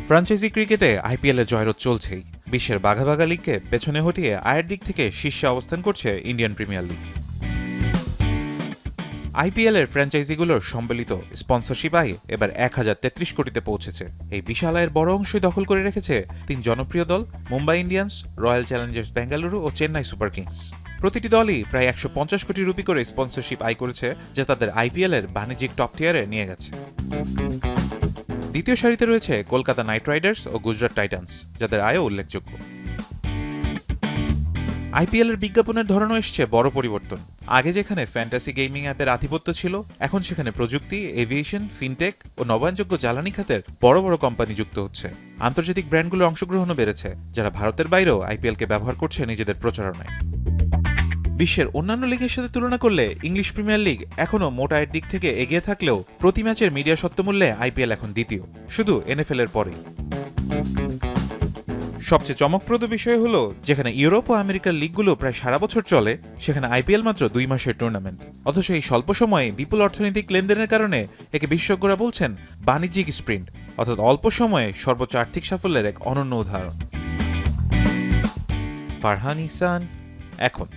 Franchise ক্রিকেটে IPL এর জয়রোদ চলছেই। বিশ্বের বাঘা বাঘা লিগকে পেছনে হটিয়ে আয়ের দিক থেকে শীর্ষে অবস্থান করছে ইন্ডিয়ান প্রিমিয়ার লিগ। আইপিএল এর ফ্র্যাঞ্চাইজিগুলোর সম্মিলিত স্পন্সরশিপ আয় এবার 1033 কোটিতে পৌঁছেছে। এই বিশাল আয়ের বড় অংশই দখল করে রেখেছে তিন জনপ্রিয় দল Mumbai Indians, Royal Challengers Bengaluru ও চেন্নাই সুপার কিংস। প্রতিটি দলই প্রায় 150 কোটি রুপি করে স্পন্সরশিপ আয় করেছে, যা তাদের আইপিএল এর বাণিজ্যিক টপ টিয়ারে নিয়ে গেছে। দ্বিতীয় সারিতে রয়েছে কলকাতা নাইট রাইডার্স ও গুজরাট টাইটান্স, যাদের আয়ও উল্লেখযোগ্য। আইপিএল এর বিজ্ঞাপনের ধরনও এসছে বড় পরিবর্তন। আগে যেখানে ফ্যান্টাসি গেমিং অ্যাপের আধিপত্য ছিল, এখন সেখানে প্রযুক্তি, এভিয়েশন, ফিনটেক ও নবায়নযোগ্য জ্বালানি খাতের বড় বড় কোম্পানি যুক্ত হচ্ছে। আন্তর্জাতিক ব্র্যান্ডগুলোর অংশগ্রহণও বেড়েছে, যারা ভারতের বাইরেও আইপিএলকে ব্যবহার করছে নিজেদের প্রচারণায়। বিশ্বের অন্যান্য লিগের সাথে তুলনা করলে ইংলিশ প্রিমিয়ার লিগ এখনও মোট আয়ের দিক থেকে এগিয়ে থাকলেও প্রতি ম্যাচের মিডিয়া সত্যমূল্যে আইপিএল এখন দ্বিতীয়, শুধু এনএফএল এর পরে। সবচেয়ে চমকপ্রদ বিষয় হলো, যেখানে ইউরোপ ও আমেরিকার লিগগুলো প্রায় সারা বছর চলে, সেখানে আইপিএল মাত্র 2 মাসের টুর্নামেন্ট। অথচ এই স্বল্প সময়ে বিপুল অর্থনৈতিক লেনদেনের কারণে একে বিশেষজ্ঞরা বলছেন বাণিজ্যিক স্প্রিন্ট, অর্থাৎ অল্প সময়ে সর্বোচ্চ আর্থিক সাফল্যের এক অনন্য উদাহরণ। ফারহান ইহসান, এখন।